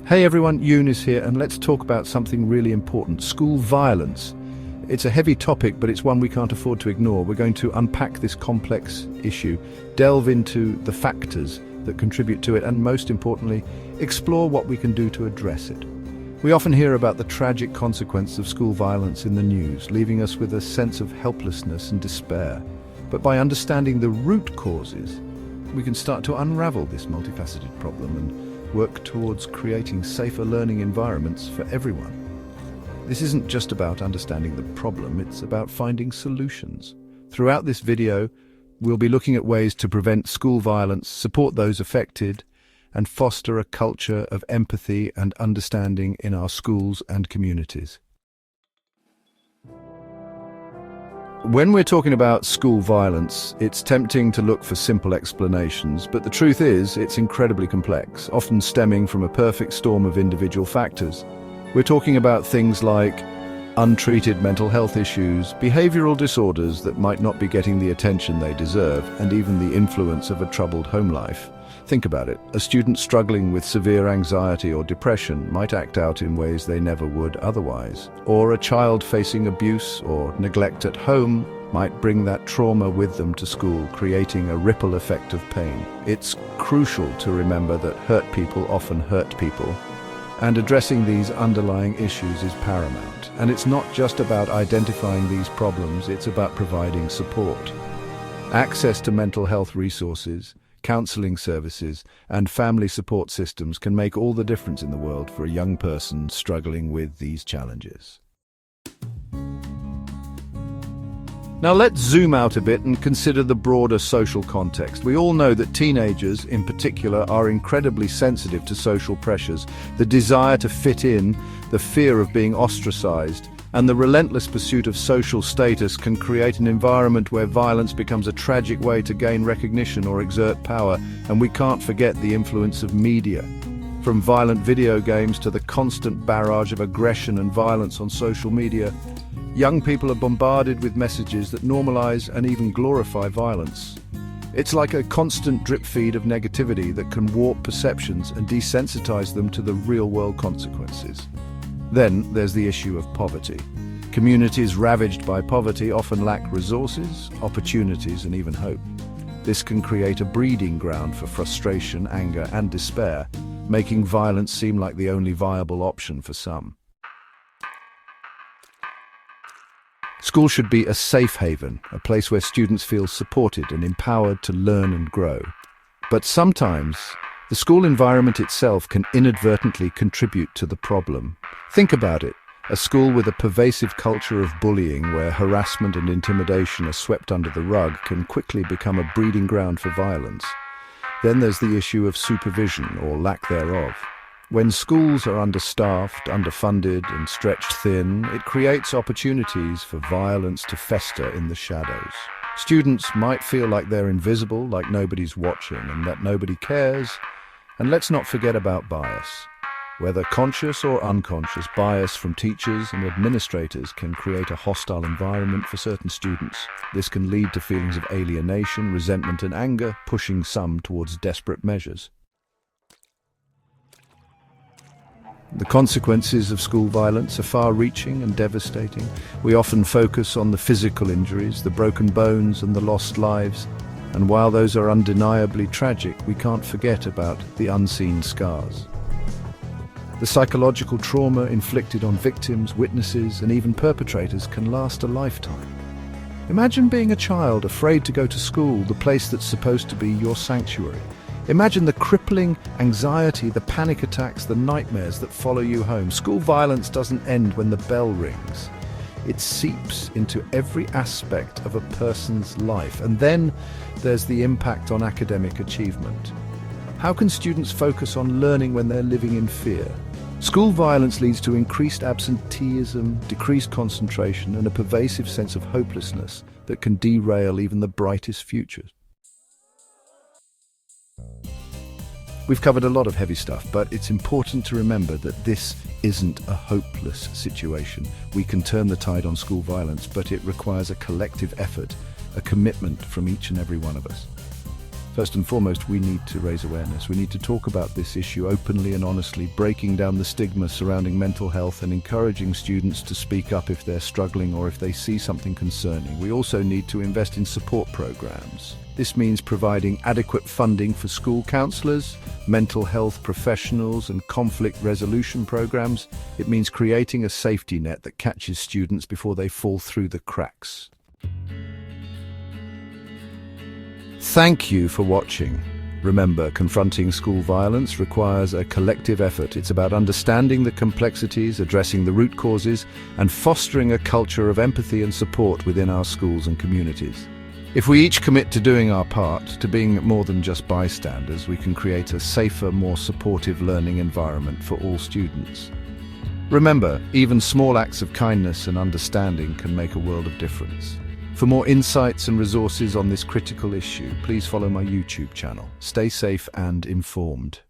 Hey everyone, Yoon is here, and let's talk about something really important: school violence. It's a heavy topic, but it's one we can't afford to ignore. We're going to unpack this complex issue, delve into the factors that contribute to it, and most importantly, explore what we can do to address it. We often hear about the tragic consequences of school violence in the news, leaving us with a sense of helplessness and despair. But by understanding the root causes, we can start to unravel this multifaceted problem and work towards creating safer learning environments for everyone. This isn't just about understanding the problem, it's about finding solutions. Throughout this video, we'll be looking at ways to prevent school violence, support those affected, and foster a culture of empathy and understanding in our schools and communities. When we're talking about school violence, it's tempting to look for simple explanations, but the truth is, it's incredibly complex, often stemming from a perfect storm of individual factors. We're talking about things like untreated mental health issues, behavioral disorders that might not be getting the attention they deserve, and even the influence of a troubled home life. Think about it. A student struggling with severe anxiety or depression might act out in ways they never would otherwise. Or a child facing abuse or neglect at home might bring that trauma with them to school, creating a ripple effect of pain. It's crucial to remember that hurt people often hurt people, and addressing these underlying issues is paramount. And it's not just about identifying these problems, it's about providing support. Access to mental health resources, counseling services, and family support systems can make all the difference in the world for a young person struggling with these challenges. Now let's zoom out a bit and consider the broader social context. We all know that teenagers, in particular, are incredibly sensitive to social pressures. The desire to fit in, the fear of being ostracized, and the relentless pursuit of social status can create an environment where violence becomes a tragic way to gain recognition or exert power. And we can't forget the influence of media. From violent video games to the constant barrage of aggression and violence on social media, young people are bombarded with messages that normalize and even glorify violence. It's like a constant drip feed of negativity that can warp perceptions and desensitize them to the real-world consequences. Then there's the issue of poverty. Communities ravaged by poverty often lack resources, opportunities, and even hope. This can create a breeding ground for frustration, anger, and despair, making violence seem like the only viable option for some. School should be a safe haven, a place where students feel supported and empowered to learn and grow. But sometimes, the school environment itself can inadvertently contribute to the problem. Think about it. A school with a pervasive culture of bullying, where harassment and intimidation are swept under the rug, can quickly become a breeding ground for violence. Then there's the issue of supervision, or lack thereof. When schools are understaffed, underfunded, and stretched thin, it creates opportunities for violence to fester in the shadows. Students might feel like they're invisible, like nobody's watching, and that nobody cares. And let's not forget about bias. Whether conscious or unconscious, bias from teachers and administrators can create a hostile environment for certain students. This can lead to feelings of alienation, resentment, and anger, pushing some towards desperate measures. The consequences of school violence are far-reaching and devastating. We often focus on the physical injuries, the broken bones, and the lost lives. And while those are undeniably tragic, we can't forget about the unseen scars. The psychological trauma inflicted on victims, witnesses, and even perpetrators can last a lifetime. Imagine being a child afraid to go to school, the place that's supposed to be your sanctuary. Imagine the crippling anxiety, the panic attacks, the nightmares that follow you home. School violence doesn't end when the bell rings. It seeps into every aspect of a person's life. And then there's the impact on academic achievement. How can students focus on learning when they're living in fear? School violence leads to increased absenteeism, decreased concentration, and a pervasive sense of hopelessness that can derail even the brightest futures. We've covered a lot of heavy stuff, but it's important to remember that this isn't a hopeless situation. We can turn the tide on school violence, but it requires a collective effort, a commitment from each and every one of us. First and foremost, we need to raise awareness. We need to talk about this issue openly and honestly, breaking down the stigma surrounding mental health and encouraging students to speak up if they're struggling or if they see something concerning. We also need to invest in support programs. This means providing adequate funding for school counselors, mental health professionals, and conflict resolution programs. It means creating a safety net that catches students before they fall through the cracks. Thank you for watching. Remember, confronting school violence requires a collective effort. It's about understanding the complexities, addressing the root causes, and fostering a culture of empathy and support within our schools and communities. If we each commit to doing our part, to being more than just bystanders, we can create a safer, more supportive learning environment for all students. Remember, even small acts of kindness and understanding can make a world of difference. For more insights and resources on this critical issue, please follow my YouTube channel. Stay safe and informed.